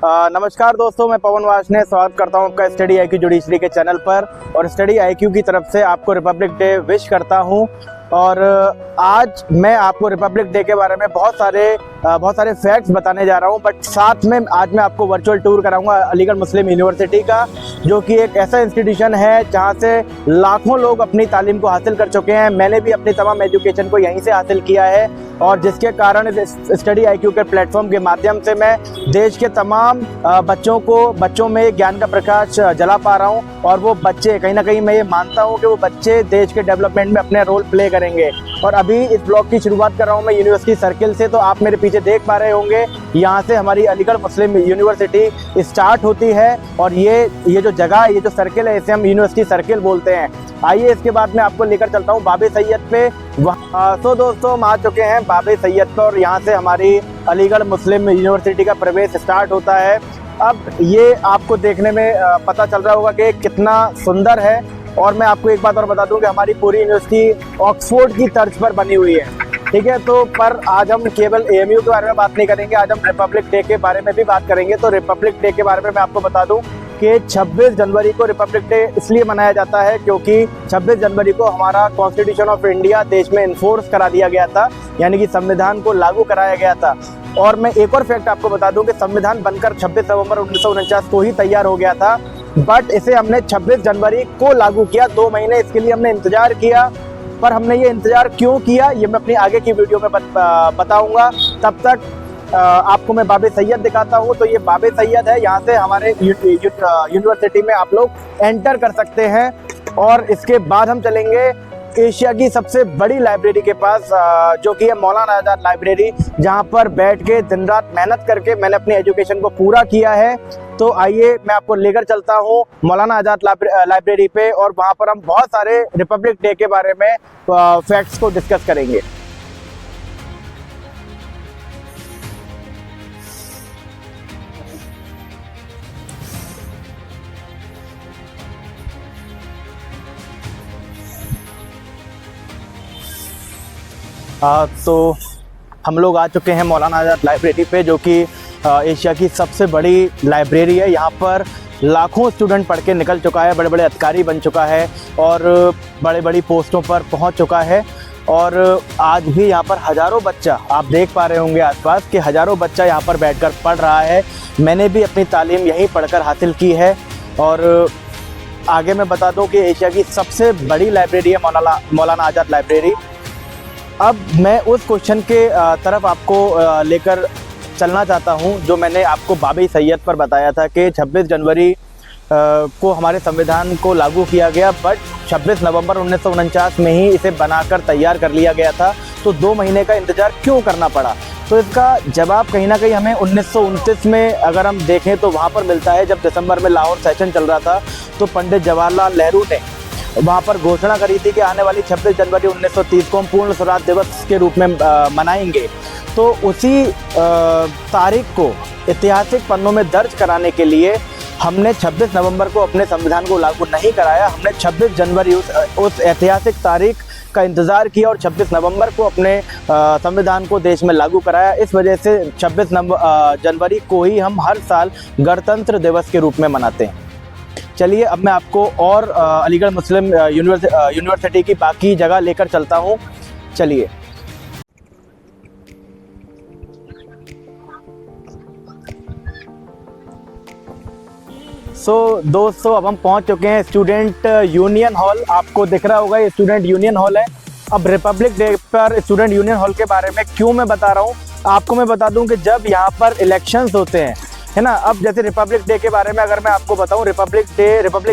नमस्कार दोस्तों, मैं पवन वाशने स्वागत करता हूं आपका स्टडी आईक्यू जुडिशरी के चैनल पर। और स्टडी आईक्यू की तरफ से आपको रिपब्लिक डे विश करता हूं। और आज मैं आपको रिपब्लिक डे के बारे में बहुत सारे फैक्ट्स बताने जा रहा हूं, बट साथ में आज मैं आपको वर्चुअल टूर कराऊंगा अलीगढ़ मुस्लिम यूनिवर्सिटी का, जो कि एक ऐसा इंस्टीट्यूशन है जहां से लाखों लोग अपनी तालीम को हासिल कर चुके हैं। मैंने भी अपनी तमाम एजुकेशन को यहीं से हासिल किया है, और जिसके कारण इस स्टडी आईक्यू के प्लेटफॉर्म के माध्यम से मैं देश के तमाम बच्चों में ज्ञान का प्रकाश जला पा रहा हूं। और वो बच्चे, कहीं ना कहीं मैं ये मानता हूं कि वो बच्चे देश के डेवलपमेंट में अपने रोल प्ले करेंगे। और अभी इस ब्लॉग की शुरुआत कर रहा हूं मैं यूनिवर्सिटी सर्किल से। तो आप मेरे पीछे देख पा रहे होंगे, यहाँ से हमारी अलीगढ़ मुस्लिम यूनिवर्सिटी स्टार्ट होती है। और ये जो जगह, ये जो सर्किल है, इसे हम यूनिवर्सिटी सर्किल बोलते हैं। आइए इसके बाद मैं आपको लेकर चलता हूँ बाबे सैयद पे। तो दोस्तों, हम आ चुके हैं बाबे सैयद पर, और यहाँ से हमारी अलीगढ़ मुस्लिम यूनिवर्सिटी का प्रवेश स्टार्ट होता है। अब ये आपको देखने में पता चल रहा होगा कि कितना सुंदर है। और मैं आपको एक बात और बता दूं कि हमारी पूरी यूनिवर्सिटी ऑक्सफोर्ड की तर्ज पर बनी हुई है, ठीक है। तो पर आज हम केवल एएमयू के बारे में बात नहीं करेंगे, आज हम रिपब्लिक डे के बारे में भी बात करेंगे। तो रिपब्लिक डे के बारे में मैं आपको बता दूं कि 26 जनवरी को रिपब्लिक डे इसलिए मनाया जाता है क्योंकि 26 जनवरी को हमारा कॉन्स्टिट्यूशन ऑफ इंडिया देश में इन्फोर्स करा दिया गया था, यानी कि संविधान को लागू कराया गया था। और मैं एक और फैक्ट आपको बता दूं कि संविधान बनकर 26 नवंबर 1949 को ही तैयार हो गया था, बट इसे हमने 26 जनवरी को लागू किया। 2 महीने इसके लिए हमने इंतजार किया। पर हमने ये इंतजार क्यों किया, ये मैं अपनी आगे की वीडियो में बताऊंगा। तब तक आपको मैं बाबे सैयद दिखाता हूँ। तो ये बाबे सैयद है, यहाँ से हमारे यूनिवर्सिटी में आप लोग एंटर कर सकते हैं। और इसके बाद हम चलेंगे एशिया की सबसे बड़ी लाइब्रेरी के पास, जो कि है मौलाना आजाद लाइब्रेरी, जहां पर बैठ के दिन रात मेहनत करके मैंने अपनी एजुकेशन को पूरा किया है। तो आइए मैं आपको लेकर चलता हूं मौलाना आजाद लाइब्रेरी पे, और वहां पर हम बहुत सारे रिपब्लिक डे के बारे में फैक्ट्स को डिस्कस करेंगे। तो हम लोग आ चुके हैं मौलाना आजाद लाइब्रेरी पे, जो कि एशिया की सबसे बड़ी लाइब्रेरी है। यहाँ पर लाखों स्टूडेंट पढ़ के निकल चुका है, बड़े बड़े अधिकारी बन चुका है और बड़े बड़ी पोस्टों पर पहुँच चुका है। और आज भी यहाँ पर हज़ारों बच्चा, आप देख पा रहे होंगे आसपास कि हज़ारों बच्चा यहाँ पर बैठकर पढ़ रहा है। मैंने भी अपनी तालीम यहीं पढ़कर हासिल की है। और आगे मैं बता दूँ कि एशिया की सबसे बड़ी लाइब्रेरी है मौलाना आजाद लाइब्रेरी। अब मैं उस क्वेश्चन के तरफ आपको लेकर चलना चाहता हूं, जो मैंने आपको बाबे सैयद पर बताया था कि 26 जनवरी को हमारे संविधान को लागू किया गया, बट 26 नवंबर 1949 में ही इसे बनाकर तैयार कर लिया गया था। तो 2 महीने का इंतज़ार क्यों करना पड़ा? तो इसका जवाब कहीं ना कहीं हमें 1929 में अगर हम देखें तो वहाँ पर मिलता है। जब दिसंबर में लाहौर सेशन चल रहा था, तो पंडित जवाहरलाल नेहरू ने वहाँ पर घोषणा करी थी कि आने वाली 26 जनवरी 1930 को हम पूर्ण स्वराज दिवस के रूप में मनाएंगे। तो उसी तारीख को ऐतिहासिक पन्नों में दर्ज कराने के लिए हमने 26 नवंबर को अपने संविधान को लागू नहीं कराया। हमने 26 जनवरी उस ऐतिहासिक तारीख का इंतज़ार किया और 26 नवंबर को अपने संविधान को देश में लागू कराया। इस वजह से 26 जनवरी को ही हम हर साल गणतंत्र दिवस के रूप में मनाते हैं। चलिए अब मैं आपको और अलीगढ़ मुस्लिम यूनिवर्सिटी की बाकी जगह लेकर चलता हूँ। चलिए। दोस्तों, अब हम पहुँच चुके हैं स्टूडेंट यूनियन हॉल। आपको दिख रहा होगा, ये स्टूडेंट यूनियन हॉल है। अब रिपब्लिक डे पर स्टूडेंट यूनियन हॉल के बारे में क्यों मैं बता रहा हूँ, आपको मैं बता दूँ कि जब यहाँ पर इलेक्शंस होते हैं, है ना। अब जैसे रिपब्लिक डे के बारे में अगर मैं आपको बताऊं, रिपब्लिक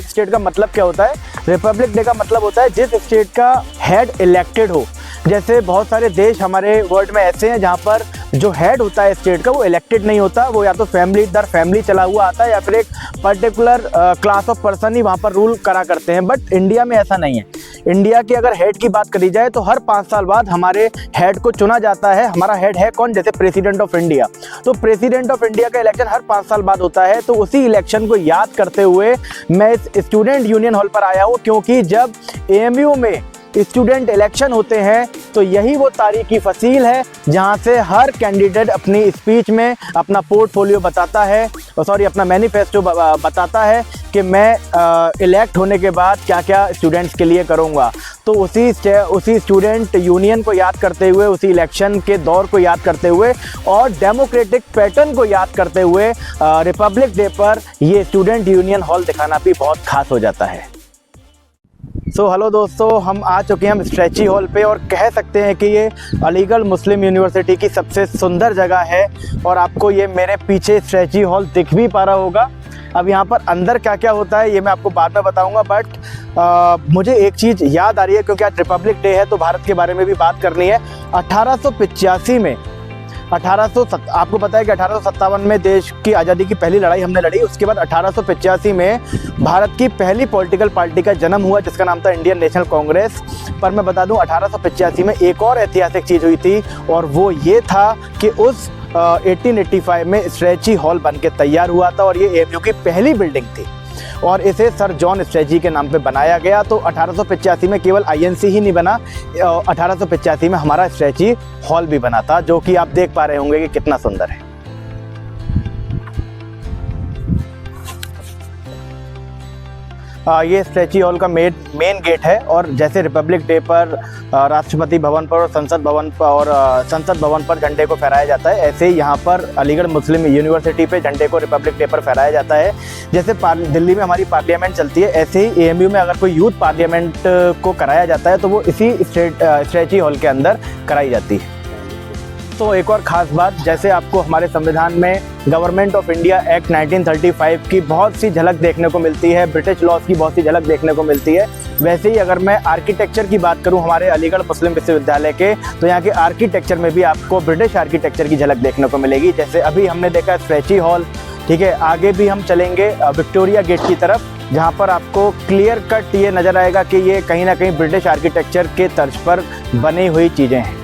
स्टेट का मतलब क्या होता है? रिपब्लिक डे का मतलब होता है जिस स्टेट का हेड इलेक्टेड हो। जैसे बहुत सारे देश हमारे वर्ल्ड में ऐसे हैं जहाँ पर जो हेड होता है स्टेट का, वो इलेक्टेड नहीं होता, वो या तो फैमिली दर फैमिली चला हुआ आता है, या फिर एक पर्टिकुलर क्लास ऑफ पर्सन ही वहाँ पर रूल करा करते हैं। बट इंडिया में ऐसा नहीं है। इंडिया की अगर हेड की बात करी जाए तो हर 5 साल बाद हमारे हेड को चुना जाता है। हमारा हेड है कौन? जैसे प्रेसिडेंट ऑफ इंडिया। तो प्रेसिडेंट ऑफ इंडिया का इलेक्शन हर 5 साल बाद होता है। तो उसी इलेक्शन को याद करते हुए मैं इस स्टूडेंट यूनियन हॉल पर आया हूँ, क्योंकि जब एएमयू में स्टूडेंट इलेक्शन होते हैं तो यही वो तारीखी फसील है जहाँ से हर कैंडिडेट अपनी स्पीच में अपना पोर्टफोलियो बताता है, अपना मैनिफेस्टो बताता है कि मैं इलेक्ट होने के बाद क्या क्या स्टूडेंट्स के लिए करूँगा। तो उसी स्टूडेंट यूनियन को याद करते हुए, उसी इलेक्शन के दौर को याद करते हुए और डेमोक्रेटिक पैटर्न को याद करते हुए रिपब्लिक डे पर ये स्टूडेंट यूनियन हॉल दिखाना भी बहुत खास हो जाता है। हेलो दोस्तों, हम आ चुके हैं स्ट्रेची हॉल पे और कह सकते हैं कि ये अलीगढ़ मुस्लिम यूनिवर्सिटी की सबसे सुंदर जगह है और आपको ये मेरे पीछे स्ट्रेची हॉल दिख भी पा रहा होगा। अब यहाँ पर अंदर क्या क्या होता है ये मैं आपको बाद में बताऊंगा, बट मुझे एक चीज़ याद आ रही है क्योंकि आज रिपब्लिक डे है तो भारत के बारे में भी बात करनी है। 1885 में आपको पता है कि 1857 में देश की आज़ादी की पहली लड़ाई हमने लड़ी। उसके बाद 1885 में भारत की पहली पॉलिटिकल पार्टी का जन्म हुआ जिसका नाम था इंडियन नेशनल कांग्रेस। पर मैं बता दूं 1885 में एक और ऐतिहासिक चीज़ हुई थी और वो ये था कि उस 1885 में स्ट्रेची हॉल बन के तैयार हुआ था और ये एएमयू की पहली बिल्डिंग थी और इसे सर जॉन स्ट्रेची के नाम पे बनाया गया। तो 1885 में केवल आईएनसी ही नहीं बना, 1885 में हमारा स्ट्रेची हॉल भी बना था, जो कि आप देख पा रहे होंगे कि कितना सुंदर है। ये स्ट्रेची हॉल का मेन गेट है और जैसे रिपब्लिक डे पर राष्ट्रपति भवन पर और संसद भवन पर झंडे को फहराया जाता है, ऐसे ही यहाँ पर अलीगढ़ मुस्लिम यूनिवर्सिटी पे झंडे को रिपब्लिक डे पर फहराया जाता है। जैसे दिल्ली में हमारी पार्लियामेंट चलती है, ऐसे ही एएमयू में अगर कोई यूथ पार्लियामेंट को कराया जाता है तो वो इसी स्ट्रेची हॉल के अंदर कराई जाती है। तो एक और ख़ास बात, जैसे आपको हमारे संविधान में गवर्नमेंट ऑफ इंडिया एक्ट 1935 की बहुत सी झलक देखने को मिलती है, ब्रिटिश लॉज की बहुत सी झलक देखने को मिलती है, वैसे ही अगर मैं आर्किटेक्चर की बात करूं हमारे अलीगढ़ मुस्लिम विश्वविद्यालय के, तो यहाँ के आर्किटेक्चर में भी आपको ब्रिटिश आर्किटेक्चर की झलक देखने को मिलेगी। जैसे अभी हमने देखा स्ट्रेची हॉल, ठीक है, आगे भी हम चलेंगे विक्टोरिया गेट की तरफ, जहाँ पर आपको क्लियर कट ये नज़र आएगा कि ये कहीं ना कहीं ब्रिटिश आर्किटेक्चर के तर्ज पर बनी हुई चीज़ें हैं।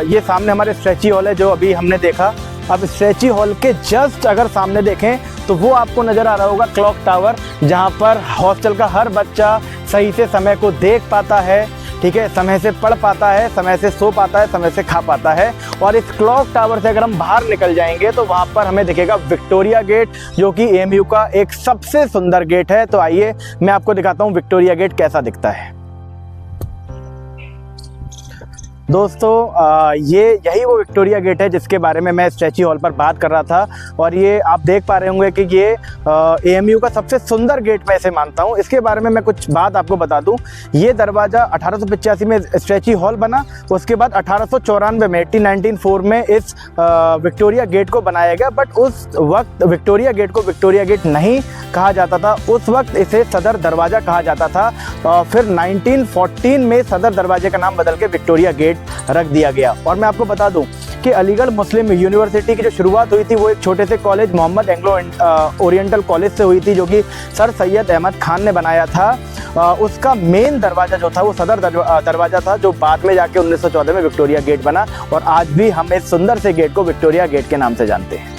ये सामने हमारे स्ट्रेची हॉल है जो अभी हमने देखा। अब स्ट्रेची हॉल के जस्ट अगर सामने देखें तो वो आपको नज़र आ रहा होगा क्लॉक टावर, जहाँ पर हॉस्टल का हर बच्चा सही से समय को देख पाता है, ठीक है, समय से पढ़ पाता है, समय से सो पाता है, समय से खा पाता है। और इस क्लॉक टावर से अगर हम बाहर निकल जाएंगे तो वहाँ पर हमें दिखेगा विक्टोरिया गेट, जो कि एएमयू का एक सबसे सुंदर गेट है। तो आइए मैं आपको दिखाता हूँ विक्टोरिया गेट कैसा दिखता है। दोस्तों यही वो विक्टोरिया गेट है जिसके बारे में मैं स्ट्रेची हॉल पर बात कर रहा था और ये आप देख पा रहे होंगे कि ये एएमयू का सबसे सुंदर गेट मैं इसे मानता हूँ। इसके बारे में मैं कुछ बात आपको बता दूँ। ये दरवाज़ा 1885 में स्ट्रेची हॉल बना, उसके बाद 1894 में 1894 में इस विक्टोरिया गेट को बनाया गया, बट उस वक्त विक्टोरिया गेट को विक्टोरिया गेट नहीं कहा जाता था, उस वक्त इसे सदर दरवाज़ा कहा जाता था। फिर 1914 में सदर दरवाजे का नाम बदल के विक्टोरिया गेट रख दिया गया। और मैं आपको बता दूं कि अलीगढ़ मुस्लिम यूनिवर्सिटी की जो शुरुआत हुई थी वो एक छोटे से college Mohammad Anglo Oriental college से हुई थी, जो कि सर सैयद अहमद खान ने बनाया था। उसका मेन दरवाज़ा जो था वो सदर दरवाज़ा था, जो बाद में जाके 1914 में विक्टोरिया गेट बना और आज भी हम इस सुंदर से गेट को विक्टोरिया गेट के नाम से जानते हैं।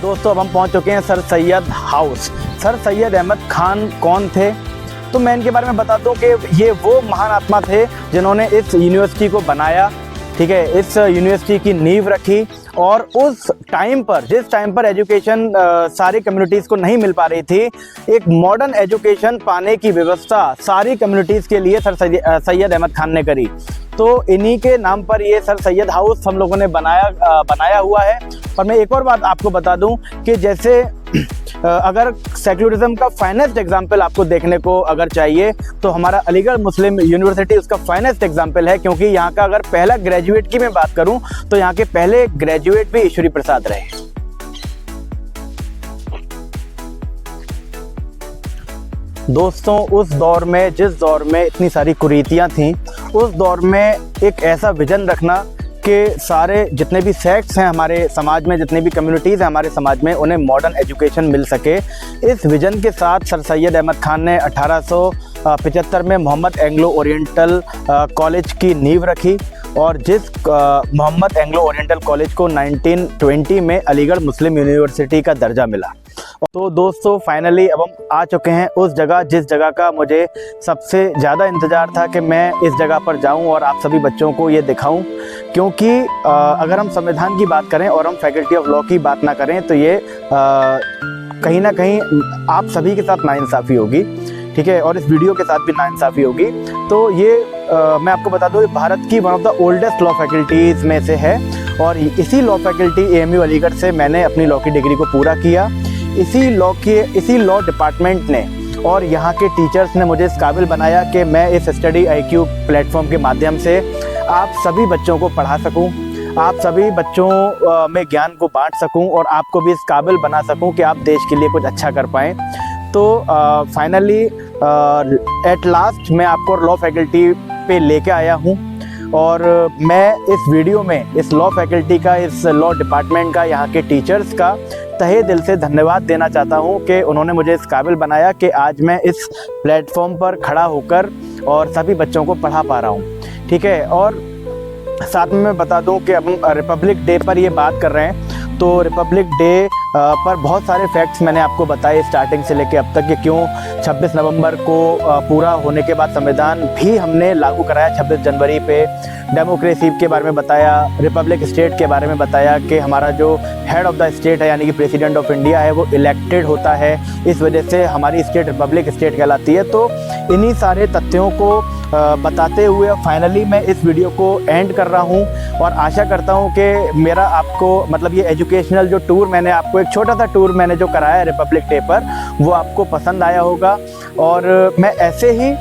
दोस्तों अब हम पहुंच चुके हैं sir Syed house. Sir Syed Ahmad Khan कौन थे? तो मैं इनके बारे में बता दूं कि ये वो महान आत्मा थे जिन्होंने इस यूनिवर्सिटी को बनाया, ठीक है, इस यूनिवर्सिटी की नींव रखी। और उस टाइम पर, जिस टाइम पर एजुकेशन सारी कम्युनिटीज़ को नहीं मिल पा रही थी, एक मॉडर्न एजुकेशन पाने की व्यवस्था सारी कम्युनिटीज़ के लिए सर सैयद अहमद खान ने करी। तो इन्हीं के नाम पर ये सर सैयद हाउस हम लोगों ने बनाया हुआ है। और मैं एक और बात आपको बता दूं कि जैसे अगर सेक्युलरिज्म का फाइनेस्ट एग्जाम्पल आपको देखने को अगर चाहिए तो हमारा अलीगढ़ मुस्लिम यूनिवर्सिटी उसका फाइनेस्ट एग्जाम्पल है, क्योंकि यहाँ का अगर पहला ग्रेजुएट की मैं बात करूँ तो यहाँ के पहले ग्रेजुएट भी ईश्वरी प्रसाद रहे। दोस्तों उस दौर में, जिस दौर में इतनी सारी कुरीतियाँ थीं, उस दौर में एक ऐसा विजन रखना कि सारे जितने भी सेक्ट्स हैं हमारे समाज में, जितनी भी कम्युनिटीज़ हैं हमारे समाज में, उन्हें मॉडर्न एजुकेशन मिल सके, इस विज़न के साथ सर सैयद अहमद खान ने 1875 में मोहम्मद एंग्लो ओरिएंटल कॉलेज की नींव रखी। और जिस मोहम्मद एंग्लो ओरिएंटल कॉलेज को 1920 में अलीगढ़ मुस्लिम यूनिवर्सिटी का दर्जा मिला। तो दोस्तों फाइनली अब हम आ चुके हैं उस जगह जिस जगह का मुझे सबसे ज़्यादा इंतज़ार था कि मैं इस जगह पर जाऊं और आप सभी बच्चों को ये दिखाऊं, क्योंकि अगर हम संविधान की बात करें और हम फैकल्टी ऑफ लॉ की बात ना करें तो ये कहीं ना कहीं आप सभी के साथ नाइंसाफ़ी होगी, ठीक है, और इस वीडियो के साथ भी नाइंसाफ़ी होगी। तो ये मैं आपको बता दूँ, भारत की one of the oldest law faculties में से है और इसी लॉ फैकल्टी AMU अलीगढ़ से मैंने अपनी लॉ की डिग्री को पूरा किया। इसी लॉ डिपार्टमेंट ने और यहाँ के टीचर्स ने मुझे इस काबिल बनाया कि मैं इस स्टडी IQ प्लेटफॉर्म के माध्यम से आप सभी बच्चों को पढ़ा सकूं, आप सभी बच्चों में ज्ञान को बांट सकूं और आपको भी इस काबिल बना सकूं कि आप देश के लिए कुछ अच्छा कर पाएँ। तो फाइनली एट लास्ट मैं आपको लॉ फैकल्टी पे लेके आया हूँ और मैं इस वीडियो में इस लॉ फैकल्टी का, इस लॉ डिपार्टमेंट का, यहाँ के टीचर्स का तहे दिल से धन्यवाद देना चाहता हूँ कि उन्होंने मुझे इस काबिल बनाया कि आज मैं इस प्लेटफॉर्म पर खड़ा होकर और सभी बच्चों को पढ़ा पा रहा हूँ, ठीक है। और साथ में मैं बता दूं कि अब हम रिपब्लिक डे पर ये बात कर रहे हैं, तो रिपब्लिक डे पर बहुत सारे फैक्ट्स मैंने आपको बताए स्टार्टिंग से लेके अब तक कि क्यों 26 नवंबर को पूरा होने के बाद संविधान भी हमने लागू कराया, 26 जनवरी पे डेमोक्रेसी के बारे में बताया, रिपब्लिक स्टेट के बारे में बताया कि हमारा जो हेड ऑफ़ द स्टेट है यानी कि प्रेसिडेंट ऑफ इंडिया है वो इलेक्टेड होता है, इस वजह से हमारी स्टेट रिपब्लिक स्टेट कहलाती है। तो इन्हीं सारे तथ्यों को बताते हुए फाइनली मैं इस वीडियो को एंड कर रहा हूं और आशा करता हूं कि मेरा आपको मतलब ये एजुकेशनल जो टूर मैंने आपको, एक छोटा सा टूर मैंने जो कराया रिपब्लिक डे पर, वो आपको पसंद आया होगा। और मैं ऐसे ही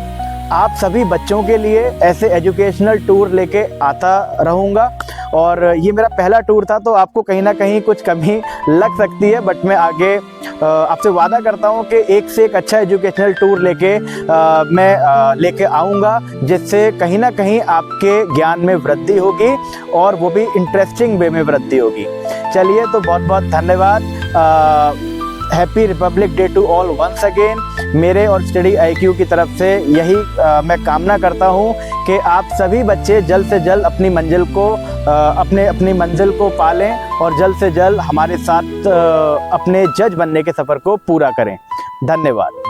आप सभी बच्चों के लिए ऐसे एजुकेशनल टूर लेके आता रहूँगा और ये मेरा पहला टूर था तो आपको कहीं ना कहीं कुछ कमी लग सकती है, बट मैं आगे आपसे वादा करता हूँ कि एक से एक अच्छा एजुकेशनल टूर मैं लेके आऊँगा, जिससे कहीं ना कहीं आपके ज्ञान में वृद्धि होगी और वो भी इंटरेस्टिंग वे में वृद्धि होगी। चलिए, तो बहुत बहुत धन्यवाद। Happy republic day to all once again. मेरे और स्टडी IQ की तरफ से यही मैं कामना करता हूँ कि आप सभी बच्चे जल्द से जल्द अपनी मंजिल को पालें और जल्द से जल्द हमारे साथ अपने जज बनने के सफ़र को पूरा करें। धन्यवाद।